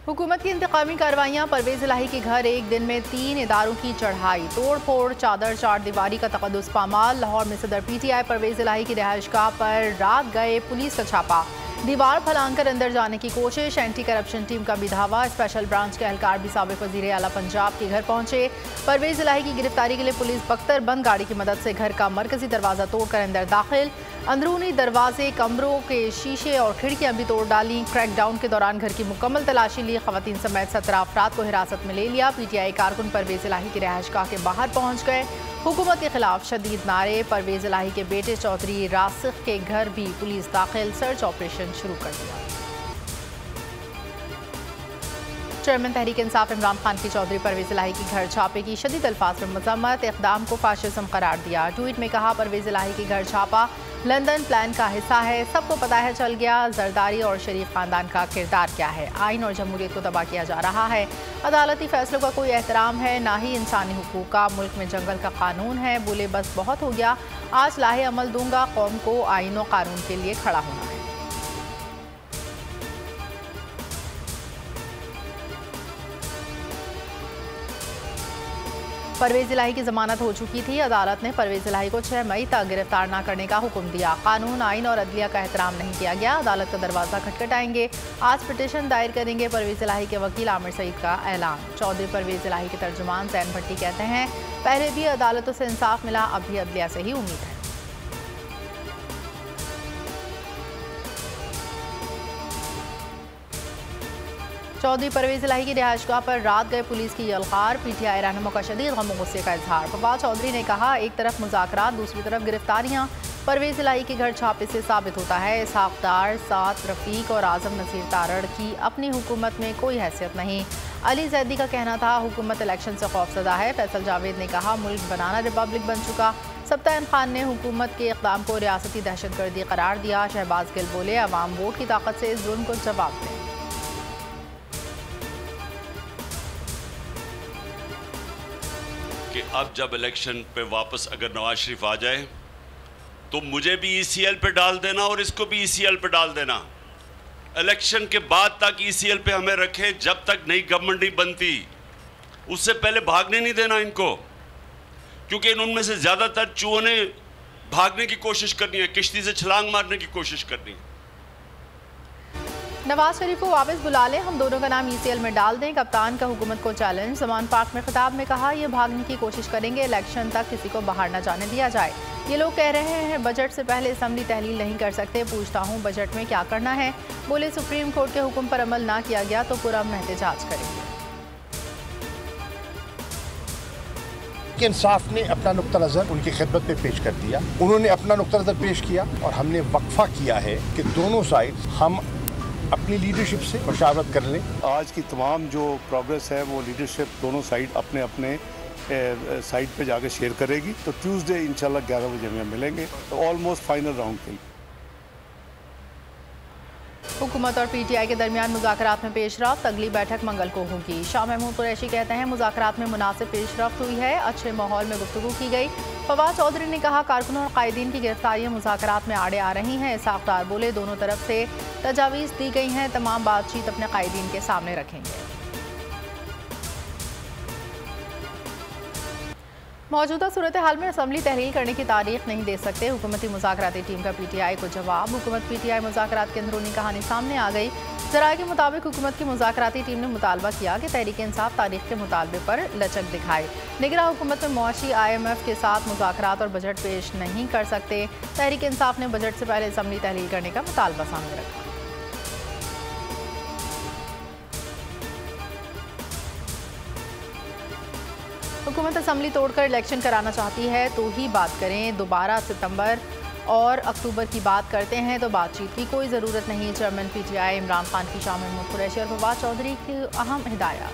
हुकूमत की इंतकामी कार्रवाइयाँ। परवेज इलाही के घर एक दिन में 3 इदारों की चढ़ाई, तोड़ फोड़, चादर चार दीवारी का तकद्दुस पामाल। लाहौर में सदर PTI परवेज इलाही की रिहाइशगाह पर रात गए पुलिस का छापा, दीवार फलांकर अंदर जाने की कोशिश। एंटी करप्शन टीम का भी धावा, स्पेशल ब्रांच के एहलकार भी साबिक वज़ीर आला पंजाब के घर पहुंचे। परवेज इलाही की गिरफ्तारी के लिए पुलिस बख्तर बंद गाड़ी की मदद से घर का मरकजी दरवाज़ा तोड़कर अंदर दाखिल। अंदरूनी दरवाजे, कमरों के शीशे और खिड़कियां भी तोड़ डाली। क्रैकडाउन के दौरान घर की मुकम्मल तलाशी ली, खवातीन समेत 17 अफराद को हिरासत में ले लिया। PTI कारकुन परवेज इलाही की रिहाइशगाह के बाहर पहुंच गए। हुकूमत के खिलाफ शदीद नारे। परवेज इलाही के बेटे चौधरी रासिख के घर भी पुलिस दाखिल, सर्च ऑपरेशन शुरू कर दिया। चेयरमैन तहरीक इंसाफ इमरान खान की चौधरी परवेज इलाही की घर छापे की शदीद अल्फाज में मजम्मत, इक़दाम को फाशिज्म करार दिया। ट्वीट में कहा, परवेज इलाही की घर छापा लंदन प्लान का हिस्सा है, सबको पता है चल गया जरदारी और शरीफ खानदान का किरदार क्या है। आइन और जमहूरियत को तबाह किया जा रहा है। अदालती फैसलों का कोई एहतराम है, ना ही इंसानी हुकूक का। मुल्क में जंगल का कानून है, बोले बस बहुत हो गया, आज लाहे अमल दूंगा। कौम को आइन और कानून के लिए खड़ा होना है। परवेज इलाही की जमानत हो चुकी थी। अदालत ने परवेज इलाही को 6 मई तक गिरफ्तार न करने का हुक्म दिया। कानून, आइन और अदलिया का एहतराम नहीं किया गया। अदालत का दरवाजा खटखटाएंगे, आज पिटीशन दायर करेंगे। परवेज इलाही के वकील आमिर सईद का ऐलान। चौधरी परवेज इलाही के तर्जुमान जैन भट्टी कहते हैं, पहले भी अदालतों से इंसाफ मिला, अब भी अदलिया से ही उम्मीद है। चौधरी परवेज इलाही की रिहाइशगाह पर रात गए पुलिस की यलगार। PTI रहनुमा का शदीद गम और गुस्से का इजहार। फवाद चौधरी ने कहा, एक तरफ मुज़ाकरात, दूसरी तरफ गिरफ्तारियाँ। परवेज इलाही के घर छापे से साबित होता है इसहाक डार, साथ रफ़ीक और आज़म नसीर तारड़ की अपनी हुकूमत में कोई हैसियत नहीं। अली जैदी का कहना था, हुकूमत इलेक्शन से खौफजदा है। फैसल जावेद ने कहा, मुल्क बनाना रिपब्लिक बन चुका। सब्ताइन खान ने हुकूमत के इक़दाम को रियासती दहशतगर्दी करार दिया। शहबाज गिल बोले, अवाम वोट की ताकत से इस जुल्म को जवाब दें। कि अब जब इलेक्शन पे वापस अगर नवाज शरीफ आ जाए तो मुझे भी ECL पे डाल देना और इसको भी ECL पे डाल देना। इलेक्शन के बाद तक ECL पे हमें रखें, जब तक नई गवर्नमेंट नहीं बनती उससे पहले भागने नहीं देना इनको, क्योंकि उनमें से ज़्यादातर चूहों ने भागने की कोशिश करनी है, किश्ती से छलांग मारने की कोशिश करनी है। नवाज शरीफ को वापस बुला लें, हम दोनों का नाम ECL में डाल दें। कप्तान का हुकूमत को चैलेंज। जमान पार्क में खिताब में कहा, ये भागने की कोशिश करेंगे, इलेक्शन तक किसी को बाहर न जाने दिया जाए। ये लोग कह रहे हैं बजट से पहले असम्बली तहलील नहीं कर सकते। पूछता हूँ बजट में क्या करना है। बोले सुप्रीम कोर्ट के हुक्म पर अमल ना किया गया तो पुरअमन एहतजाज करेंगे। इंसाफ ने अपना नुक्ता नज़र उनकी खिदमत में पेश कर दिया, उन्होंने अपना नुक्ता नज़र पेश किया और हमने वक्फा किया है कि दोनों साइड हम अपनी लीडरशिप से मशावरत कर लें। आज की तमाम जो प्रोग्रेस है वो लीडरशिप दोनों साइड अपने अपने साइड पे जाके शेयर करेगी। तो ट्यूसडे इंशाल्लाह 11 बजे में मिलेंगे, तो ऑलमोस्ट फाइनल राउंड के लिए। हुकूमत और PTI के दरमियान मुज़ाकरात में पेशरफ्त, अगली बैठक मंगल को होगी। शाह महमूद कुरैशी कहते हैं, मुज़ाकरात में मुनासिब पेशरफ्त हुई है, अच्छे माहौल में गुफ्तगू की गई। फवाद चौधरी ने कहा, कारकुनों और कायदीन की गिरफ्तारियाँ मुज़ाकरात में आड़े आ रही हैं। इसहाक डार बोले, दोनों तरफ से तजावीज़ दी गई हैं, तमाम बातचीत अपने कायदीन के सामने रखेंगे। मौजूदा सूरत हाल में असम्बली तहलील करने की तारीख नहीं दे सकते। हुकूमती मुज़ाकराती टीम का PTI को जवाब। हुकूमत PTI मुज़ाकरात की अंदरूनी कहानी सामने आ गई। ज़राए के मुताबिक हुकूमत की मुज़ाकराती टीम ने मुतालबा किया कि तहरीक इंसाफ तारीख के मुतालबे पर लचक दिखाए। निगरां हुकूमत में मुआशी IMF के साथ मुज़ाकरात और बजट पेश नहीं कर सकते। तहरीक इंसाफ ने बजट से पहले असम्बली तहलील करने का मुतालबा सामने रखा। हुकूमत असम्बली तोड़कर इलेक्शन कराना चाहती है तो ही बात करें। दोबारा सितंबर और अक्टूबर की बात करते हैं तो बातचीत की कोई ज़रूरत नहीं। चेयरमैन PTI इमरान खान की शाह महमूद कुरैशी और फवाद चौधरी की अहम हिदायत।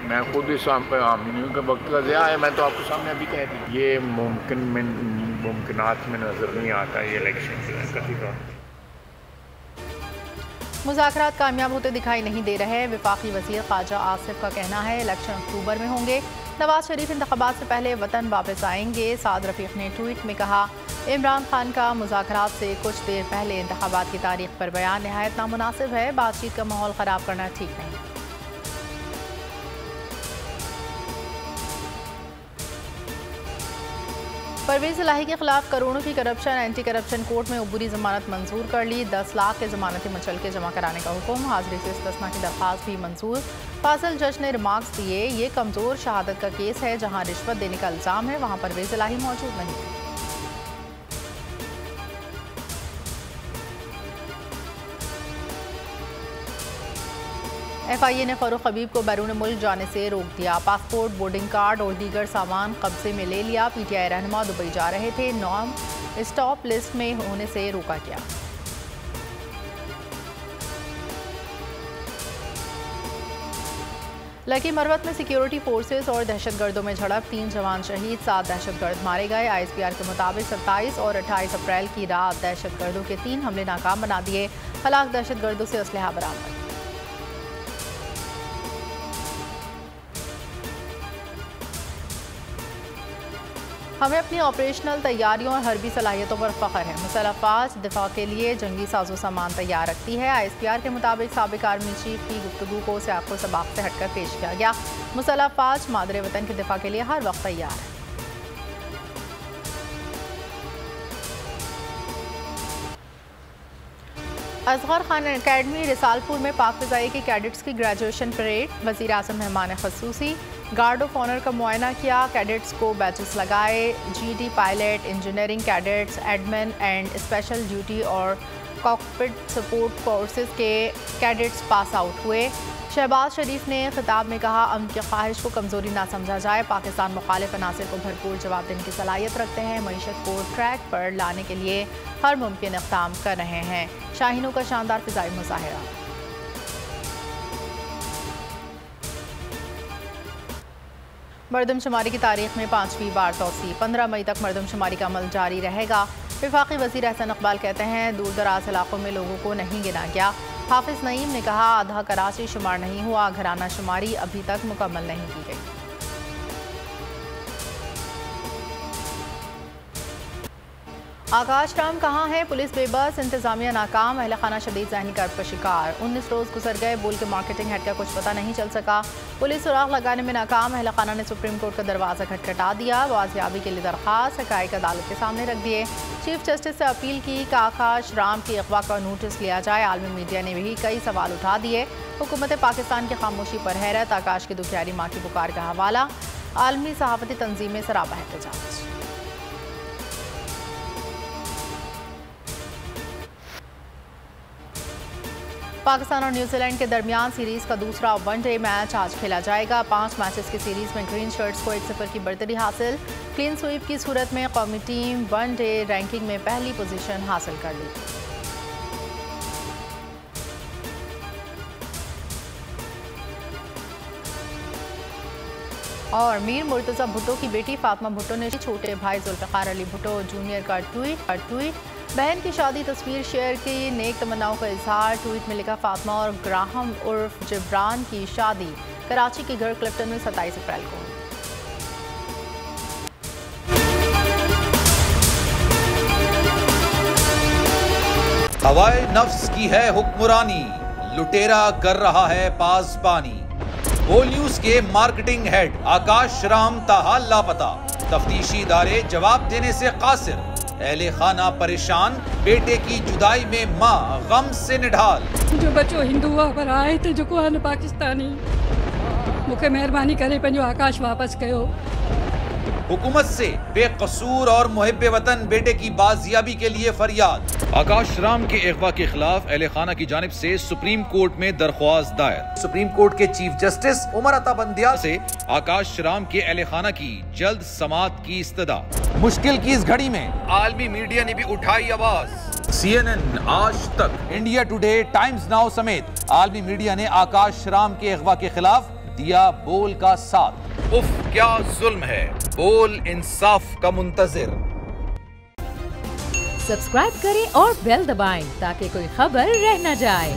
मैं खुद इस आमिनियों का वक्त ज़िया है, मैं तो आपके सामने अभी कह दी, ये मुमकिनात में नज़र नहीं आता ये इलेक्शन जो है कभी का। मुज़ाकरात कामयाब होते दिखाई नहीं दे रहे। वफाकी वज़ीर ख्वाजा आसिफ का कहना है इलेक्शन अक्टूबर में होंगे। नवाज शरीफ इंतखाबात से पहले वतन वापस आएंगे। साद रफ़ीक ने ट्वीट में कहा, इमरान खान का मुज़ाकरात से कुछ देर पहले इंतखाबात की तारीख पर बयान नहायत नामुनासिब है, बातचीत का माहौल ख़राब करना ठीक नहीं। परवेज़ इलाही के खिलाफ करोड़ों की करप्शन एंटी करप्शन कोर्ट में अबूरी जमानत मंजूर कर ली। 10 लाख के जमानती मुचलके जमा कराने का हुक्म, हाजिरी से इस्तिस्ना की दरख्वास्त भी मंजूर। फासिल जज ने रिमार्क्स दिए, ये कमज़ोर शहादत का केस है, जहां रिश्वत देने का इल्ज़ाम है वहां परवेज़ इलाही मौजूद नहीं थे। FIA ने फरूख हबीब को बैरून मुल्क जाने से रोक दिया। पासपोर्ट, बोर्डिंग कार्ड और दीगर सामान कब्जे में ले लिया। PTI रहनुमा दुबई जा रहे थे, नॉन स्टॉप लिस्ट में होने से रोका गया। लकी मरवत में सिक्योरिटी फोर्सेस और दहशतगर्दों में झड़प, 3 जवान शहीद, 7 दहशतगर्द मारे गए। ISPR के मुताबिक 27 और 28 अप्रैल की रात दहशतगर्दों के 3 हमले नाकाम बना दिए। हलाक दहशतगर्दों से असलहा बरामद। हमें अपनी ऑपरेशनल तैयारियों और हरबी सलाहियतों पर फ़ख्र है। मुसल्लह फ़ौज दिफा के लिए जंगी साजो सामान तैयार रखती है। ISPR के मुताबिक साबिक आर्मी चीफ की गुफ्तगू को सियाक़ो सबाक़ से हटकर पेश किया गया। मुसल्लह फ़ौज मादरे वतन के दिफा के लिए हर वक्त तैयार है। असगर खान अकेडमी रिसालपुर में पाक फ़िज़ाई के कैडेट्स की ग्रेजुएशन परेड, वज़ीर आज़म मेहमान ख़ुसूसी, गार्ड ऑफ ऑनर का मुआयना किया, कैडेट्स को बैचेस लगाए। GD pilot, engineering cadets, admin and special duty और कॉकपिट सपोर्ट कोर्सेज के कैडेट्स पास आउट हुए। शहबाज शरीफ ने खिताब में कहा, अमन की ख्वाहिश को कमज़ोरी ना समझा जाए, पाकिस्तान मुखालिफ अनासर को भरपूर जवाब देने की सलाहियत रखते हैं, मईशत को ट्रैक पर लाने के लिए हर मुमकिन इक़दाम कर रहे हैं। शाहीनों का शानदार फ़िज़ाई मुज़ाहिरा। मरदमशुमारी की तारीख में 5वीं बार तोसी, 15 मई तक मरदमशुमारी का अमल जारी रहेगा। वफाकी वज़ीर एहसन इकबाल कहते हैं, दूर दराज इलाकों में लोगों को नहीं गिना गया। हाफिज़ नईम ने कहा, आधा कराची शुमार नहीं हुआ, घराना शुमारी अभी तक मुकम्मल नहीं की गई। आकाश राम कहाँ है, पुलिस बेबस, इंतजामिया नाकाम, अहल खाना शदीद ज़हनी कर्ब का शिकार। 19 रोज़ गुजर गए, बोल के मार्केटिंग हेड का कुछ पता नहीं चल सका। पुलिस सुराग लगाने में नाकाम, अहल खाना ने सुप्रीम कोर्ट का दरवाज़ा खटखटा दिया। वाजियाबी के लिए दरख्वास्त हक़ाइक़ अदालत के सामने रख दिए। चीफ जस्टिस से अपील की कि आकाश राम की अगवा का नोटिस लिया जाए। आलमी मीडिया ने भी कई सवाल उठा दिए। हुकूमत पाकिस्तान की खामोशी पर हैरत, आकाश की दुखियारी माँ की पुकार का हवाला। आलमी सहाफ़ती तंजीमें सराबा एहतजाज। पाकिस्तान और न्यूजीलैंड के दरमियान सीरीज़ का दूसरा वनडे मैच आज खेला जाएगा। 5 मैचेस की सीरीज़ में ग्रीन शर्ट्स को 1-0 की बढ़तरी हासिल। क्लीन स्वीप की सूरत में कौमी टीम वनडे रैंकिंग में पहली पोजीशन हासिल कर ली। और मीर मुर्तज़ा भुट्टो की बेटी फातिमा भुट्टो ने छोटे भाई जुल्फ़िकार अली भुट्टो जूनियर का ट्वीट बहन की शादी तस्वीर शेयर की, नेक तमन्नाओं का इजहार। ट्वीट में लिखा, फातिमा और ग्राहम उर्फ जिब्रान की शादी कराची के घर क्लिफ्टन में 27 अप्रैल को। हवाए नफ्स की है हुक्मरानी, लुटेरा कर रहा है पासबानी। बोल न्यूज के मार्केटिंग हेड आकाश राम ताहाल लापता, तफ्तीशी इदारे जवाब देने से कासिर। अहले खाना परेशान, बेटे की जुदाई में माँ गम से निढाल। जो बच्चो हिंदू पर आए थे जो को पाकिस्तानी, मुझे मेहरबानी करे पंहिंजो आकाश वापस कयो। हुकूमत से बेकसूर और मुहिब्बे वतन बेटे की बाजियाबी के लिए फरियाद। आकाश राम के अगवा के खिलाफ अहले खाना की जानिब से सुप्रीम कोर्ट में दरख्वास्त दायर। सुप्रीम कोर्ट के चीफ जस्टिस उमर अता बंदियाल से आकाश राम के अहले खाना की जल्द समाअत की इस्तदा। मुश्किल की इस घड़ी में आलमी मीडिया ने भी उठाई आवाज। CNN, आज तक, इंडिया टुडे, टाइम्स नाउ समेत आलमी मीडिया ने आकाश राम के अगवा के खिलाफ दिया बोल का साथ। उफ क्या जुल्म है, बोल इंसाफ का मुंतजिर। सब्सक्राइब करें और बेल दबाएं ताकि कोई खबर रह न जाए।